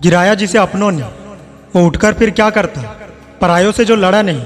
गिराया जिसे अपनों ने, वो उठकर फिर क्या करता। परायों से जो लड़ा नहीं,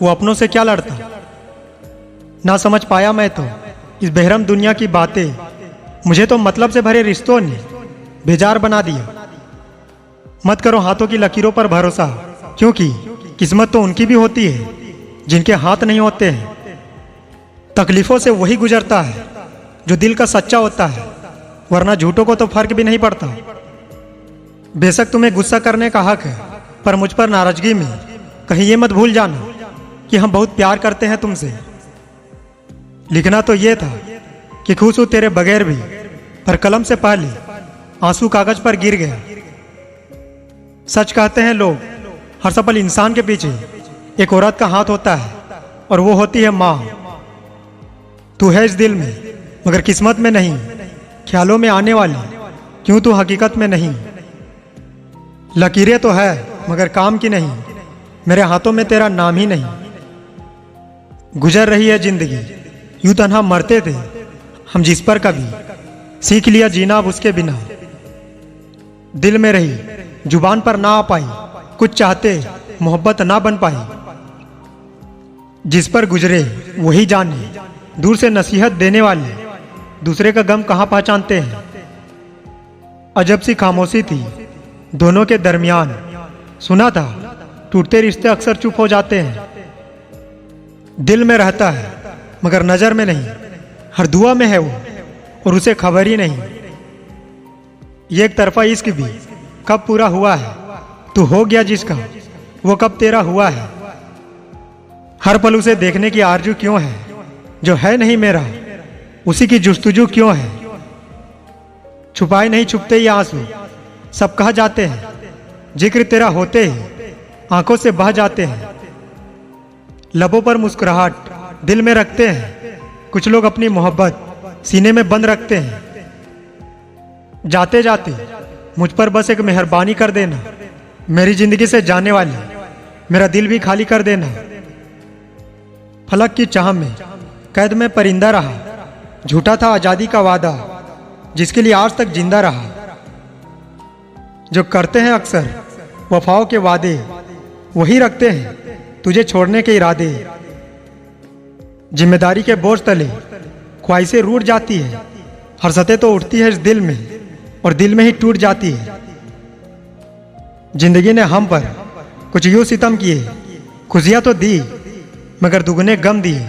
वो अपनों से क्या लड़ता। ना समझ पाया मैं तो इस बेहरम दुनिया की बातें। मुझे तो मतलब से भरे रिश्तों ने बेजार बना दिया। मत करो हाथों की लकीरों पर भरोसा, क्योंकि किस्मत तो उनकी भी होती है जिनके हाथ नहीं होते हैं। तकलीफों से वही गुजरता है जो दिल का सच्चा होता है, वरना झूठों को तो फर्क भी नहीं पड़ता। बेशक तुम्हें गुस्सा करने का हक है, पर मुझ पर नाराजगी में कहीं ये मत भूल जाना कि हम बहुत प्यार करते हैं तुमसे। लिखना तो ये था कि खुश हूं तेरे बगैर भी, पर कलम से पहले आंसू कागज पर गिर गया। सच कहते हैं लोग, हर सफल इंसान के पीछे एक औरत का हाथ होता है, और वो होती है माँ। तू है इस दिल में मगर किस्मत में नहीं, ख्यालों में आने वाली क्यों तू हकीकत में नहीं। लकीरें तो है मगर काम की नहीं, मेरे हाथों में तेरा नाम ही नहीं। गुजर रही है जिंदगी यूं तन्हा मरते थे हम जिस पर कभी, सीख लिया जीना अब उसके बिना। दिल में रही जुबान पर ना आ पाई, कुछ चाहते मोहब्बत ना बन पाई। जिस पर गुजरे वही जाने, दूर से नसीहत देने वाले दूसरे का गम कहां पहचानते हैं। अजब सी खामोशी थी दोनों के दरमियान, सुना था टूटते रिश्ते अक्सर चुप हो जाते हैं। दिल में रहता है मगर नजर में नहीं, हर दुआ में है वो और उसे खबर ही नहीं। ये एक तरफा इश्क भी कब पूरा हुआ है, तू हो गया जिसका वो कब तेरा हुआ है। हर पल उसे देखने की आरजू क्यों है, जो है नहीं मेरा उसी की जुस्तजू क्यों है। छुपाए नहीं छुपते ये आंसू, सब कह जाते हैं, जिक्र तेरा होते ही आंखों से बह जाते हैं। लबों पर मुस्कुराहट दिल में रखते हैं, कुछ लोग अपनी मोहब्बत सीने में बंद रखते हैं। जाते जाते मुझ पर बस एक मेहरबानी कर देना, मेरी जिंदगी से जाने वाली मेरा दिल भी खाली कर देना। फलक की चाह में कैद में परिंदा रहा, झूठा था आजादी का वादा जिसके लिए आज तक जिंदा रहा। जो करते हैं अक्सर वफाओं के वादे, वही रखते हैं तुझे छोड़ने के इरादे। जिम्मेदारी के बोझ तले ख्वाहिशें रूठ जाती है, हर्षतें तो उठती है इस दिल में और दिल में ही टूट जाती है। जिंदगी ने हम पर कुछ यूं सितम किए, खुशियां तो दी मगर दुगने गम दिए।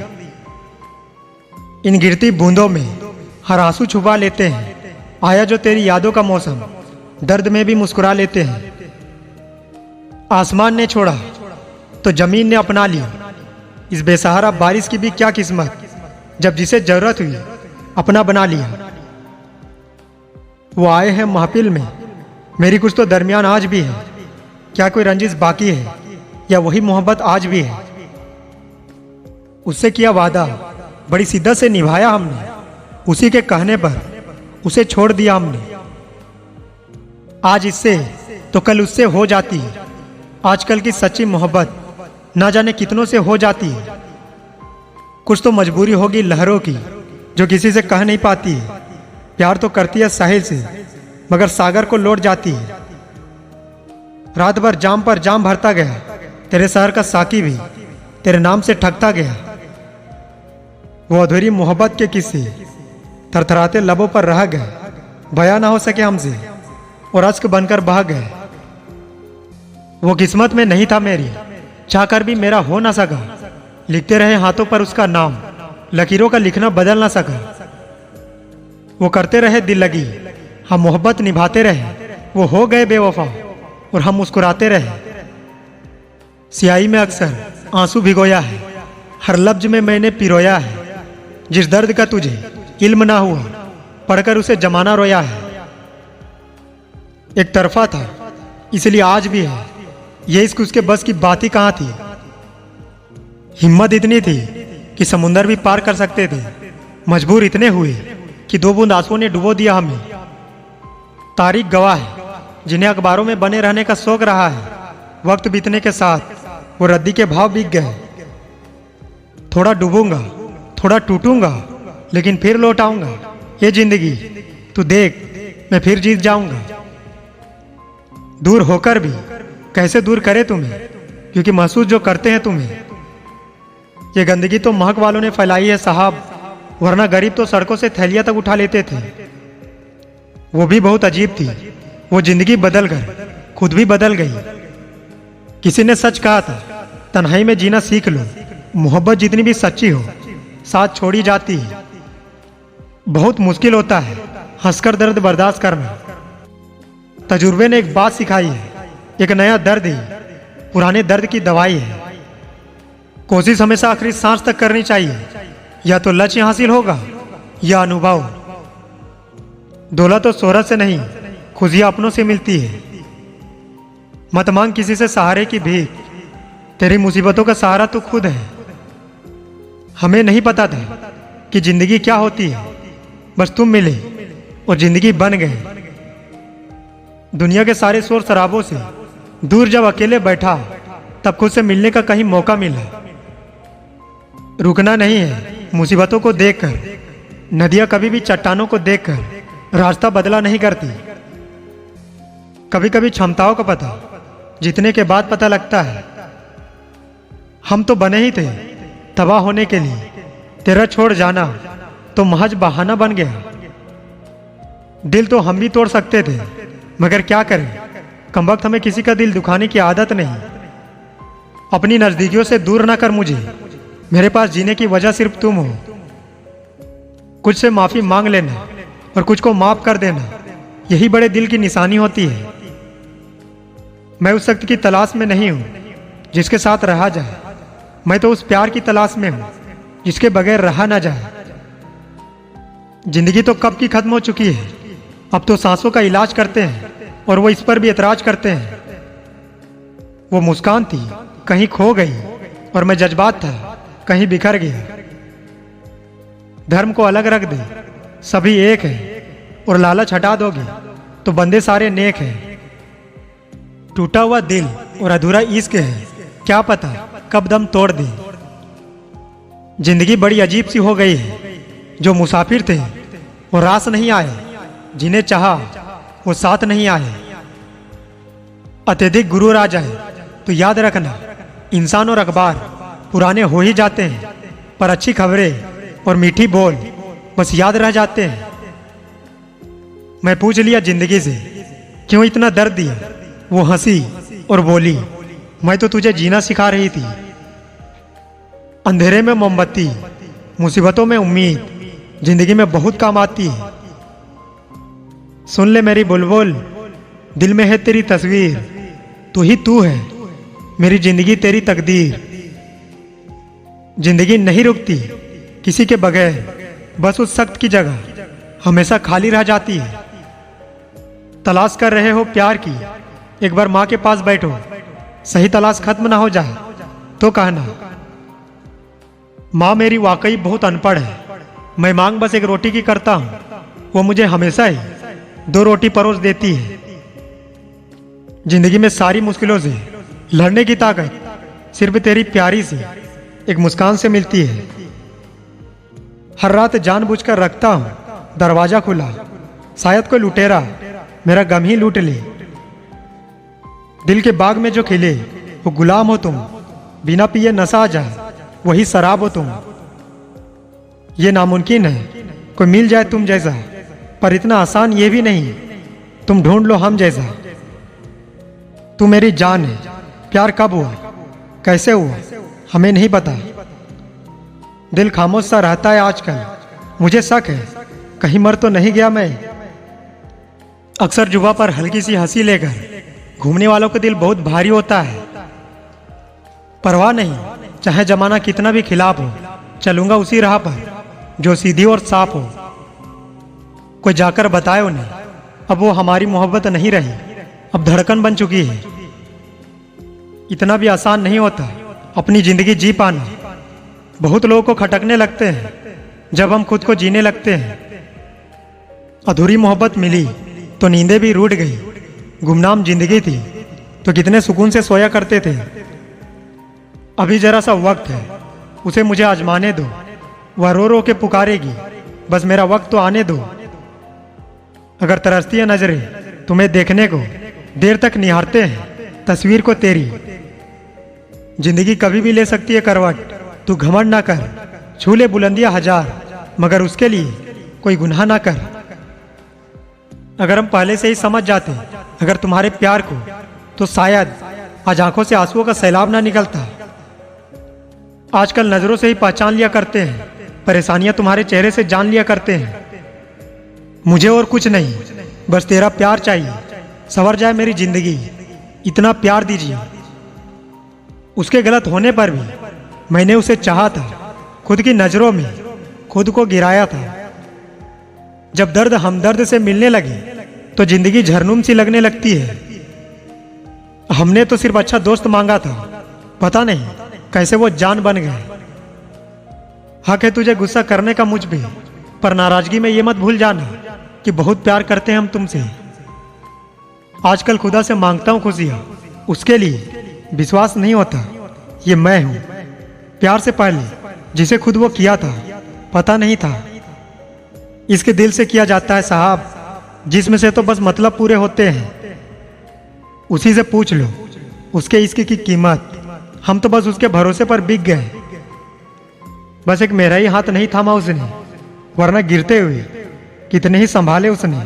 इन गिरती बूंदों में हर आंसू छुपा लेते हैं, आया जो तेरी यादों का मौसम दर्द में भी मुस्कुरा लेते हैं। आसमान ने छोड़ा तो जमीन ने अपना लिया, इस बेसहारा बारिश की भी क्या किस्मत, जब जिसे जरूरत हुई अपना बना लिया। वो आए हैं महफिल में, मेरी कुछ तो दरमियान आज भी है। क्या कोई रंजिश बाकी है या वही मोहब्बत आज भी है। उससे किया वादा बड़ी शिद्दत से निभाया हमने, उसी के कहने पर उसे छोड़ दिया हमने। आज इससे तो कल उससे हो जाती है, आजकल की सच्ची मोहब्बत ना जाने कितनों से हो जाती है। कुछ तो मजबूरी होगी लहरों की जो किसी से कह नहीं पाती है। प्यार तो करती है साहिल से मगर सागर को लौट जाती है। रात भर जाम पर जाम भरता गया, तेरे शहर का साकी भी तेरे नाम से ठगता गया। वो अधूरी मोहब्बत के किस्से थरथराते लबों पर रह गए, बयां ना हो सके हमसे और अश्क बनकर बह गए। वो किस्मत में नहीं था मेरी, चाहकर भी मेरा हो ना सका। लिखते रहे हाथों पर उसका नाम, लकीरों का लिखना बदल ना सका। वो करते रहे दिल लगी, हम मोहब्बत निभाते रहे। वो हो गए बेवफा और हम मुस्कुराते रहे। स्याही में अक्सर आंसू भिगोया है, हर लफ्ज में मैंने पिरोया है। जिस दर्द का तुझे इल्म ना हुआ, पढ़कर उसे जमाना रोया है। एक तरफा था इसलिए आज भी है, ये इश्क उसके बस की बात ही कहाँ थी। हिम्मत इतनी थी कि समुंदर भी पार कर सकते थे, मजबूर इतने हुए कि 2 बूंद आंसुओं ने डुबो दिया हमें। तारीख गवाह है जिन्हें अखबारों में बने रहने का शौक रहा है, वक्त बीतने के साथ वो रद्दी के भाव बिक गए। थोड़ा डूबूंगा, थोड़ा टूटूंगा, लेकिन फिर लौट आऊंगा। ये जिंदगी तू देख, मैं फिर जीत जाऊंगा। दूर होकर भी कैसे दूर करे तुम्हें, क्योंकि महसूस जो करते हैं तुम्हें। ये गंदगी तो महक वालों ने फैलाई है साहब, वरना गरीब तो सड़कों से थैलियां तक उठा लेते थे। वो भी बहुत अजीब थी, वो जिंदगी बदल कर खुद भी बदल गई। किसी ने सच कहा था, तन्हाई में जीना सीख लो, मोहब्बत जितनी भी सच्ची हो साथ छोड़ी जाती है। बहुत मुश्किल होता है हंसकर दर्द बर्दाश्त करना। तजुर्बे ने एक बात सिखाई है, एक नया दर्द ही पुराने दर्द की दवाई है। कोशिश हमेशा आखिरी सांस तक करनी चाहिए, या तो लक्ष्य हासिल होगा या अनुभव। दौलत तो शोहरत से नहीं, खुशियां अपनों से मिलती है। मत मांग किसी से सहारे की भीख, तेरी मुसीबतों का सहारा तू खुद है। हमें नहीं पता था कि जिंदगी क्या होती है, बस तुम मिले और जिंदगी बन गए। दुनिया के सारे शोर शराबों से दूर जब अकेले बैठा, तब खुद से मिलने का कहीं मौका मिला। रुकना नहीं है मुसीबतों को देखकर, नदियां कभी भी चट्टानों को देखकर रास्ता बदला नहीं करती। कभी कभी क्षमताओं का पता जीतने के बाद पता लगता है। हम तो बने ही थे तबाह होने के लिए, तेरा छोड़ जाना तो महज बहाना बन गया। दिल तो हम भी तोड़ सकते थे, मगर क्या करें, कमबख्त हमें किसी का दिल दुखाने की आदत नहीं। अपनी नजदीकियों से दूर ना कर मुझे, मेरे पास जीने की वजह सिर्फ तुम हो। कुछ से माफी मांग लेना और कुछ को माफ कर देना, यही बड़े दिल की निशानी होती है। मैं उस शख्स की तलाश में नहीं हूं जिसके साथ रहा जाए, मैं तो उस प्यार की तलाश में हूं जिसके बगैर रहा ना जाए। जिंदगी तो कब की खत्म हो चुकी है, अब तो सांसों का इलाज करते हैं और वो इस पर भी एतराज करते हैं। वो मुस्कान थी कहीं खो गई और मैं जज्बात था कहीं बिखर गया। धर्म को अलग रख दे, सभी एक है, और लालच हटा दोगे तो बंदे सारे नेक हैं। टूटा हुआ दिल और अधूरा इश्क है, क्या पता कब दम तोड़ दे। जिंदगी बड़ी अजीब सी हो गई है, जो मुसाफिर थे वो रास नहीं आए, जिन्हें चाहा वो साथ नहीं आए। अत्यधिक गुरूर आ जाए तो याद रखना, इंसान और अखबार पुराने हो ही जाते हैं, पर अच्छी खबरें और मीठी बोल बस याद रह जाते हैं। मैं पूछ लिया जिंदगी से, क्यों इतना दर्द दिया? वो हंसी और बोली, मैं तो तुझे जीना सिखा रही थी। अंधेरे में मोमबत्ती, मुसीबतों में उम्मीद, जिंदगी में बहुत काम आती है। सुन ले मेरी बुलबुल, दिल में है तेरी तस्वीर, तू ही तू है, मेरी जिंदगी तेरी तकदीर। जिंदगी नहीं रुकती किसी के बगैर, बस उस सख्त की जगह हमेशा खाली रह जाती है। तलाश कर रहे हो प्यार की, एक बार माँ के पास बैठो, सही तलाश खत्म ना हो जाए तो कहना। माँ मेरी वाकई बहुत अनपढ़ है, मैं मांग बस एक रोटी की करता हूँ, वो मुझे हमेशा ही 2 रोटी परोस देती है। जिंदगी में सारी मुश्किलों से लड़ने की ताकत सिर्फ तेरी प्यारी सी एक मुस्कान से मिलती है। हर रात जानबूझकर रखता हूँ दरवाजा खुला, शायद कोई लुटेरा मेरा गम ही लूट ले। दिल के बाग में जो खिले वो गुलाम हो तुम, बिना पिए नशा आ जाए वही शराब हो तुम। ये नामुमकिन है कोई मिल जाए तुम जैसा, पर इतना आसान ये भी नहीं तुम ढूंढ लो हम जैसा। तू मेरी जान है, प्यार कब हुआ कैसे हुआ हमें नहीं पता। दिल खामोश सा रहता है आजकल, मुझे शक है कहीं मर तो नहीं गया मैं। अक्सर जुबा पर हल्की सी हंसी लेकर घूमने वालों का दिल बहुत भारी होता है। परवाह नहीं चाहे जमाना कितना भी खिलाफ हो, चलूंगा उसी राह पर जो सीधी और साफ हो। कोई जाकर बताए उन्हें, अब वो हमारी मोहब्बत नहीं रही, अब धड़कन बन चुकी है। इतना भी आसान नहीं होता अपनी जिंदगी जी पाना। बहुत लोगों को खटकने लगते हैं जब हम खुद को जीने लगते हैं। अधूरी मोहब्बत मिली तो नींदें भी रूठ गई, गुमनाम जिंदगी थी तो कितने सुकून से सोया करते थे। अभी जरा सा वक्त है, उसे मुझे आजमाने दो, वह रो रो के पुकारेगी, बस मेरा वक्त तो आने दो। अगर तरसती है नजरें तुम्हें देखने को, देर तक निहारते हैं तस्वीर को तेरी। जिंदगी कभी भी ले सकती है करवट, तू घमंड ना कर। छू ले बुलंदियां हजार, मगर उसके लिए कोई गुनाह ना कर। अगर हम पहले से ही समझ जाते अगर तुम्हारे प्यार को, तो शायद आज आंखों से आंसुओं का सैलाब ना निकलता। आजकल नजरों से ही पहचान लिया करते हैं, परेशानियां तुम्हारे चेहरे से जान लिया करते हैं। मुझे और कुछ नहीं, बस तेरा प्यार चाहिए। संवर जाए मेरी जिंदगी, इतना प्यार दीजिए। उसके गलत होने पर भी मैंने उसे चाहा था, खुद की नजरों में खुद को गिराया था। जब दर्द हमदर्द से मिलने लगे तो जिंदगी झरनूम सी लगने लगती है। हमने तो सिर्फ अच्छा दोस्त मांगा था, पता नहीं कैसे वो जान बन गए। हक है तुझे गुस्सा करने का मुझ पे, पर नाराजगी में ये मत भूल जाना कि बहुत प्यार करते हैं हम तुमसे। आजकल खुदा से मांगता हूं खुशियां, उसके लिए विश्वास नहीं होता ये मैं हूं। प्यार से पहले जिसे खुद वो किया था पता नहीं था। इसके दिल से किया जाता है साहब, जिसमें से तो बस मतलब पूरे होते हैं। उसी से पूछ लो उसके इश्क की कीमत। हम तो बस उसके भरोसे पर बिक गए। बस एक मेरा ही हाथ नहीं थामा उसने, वरना गिरते हुए कितने ही संभाले उसने।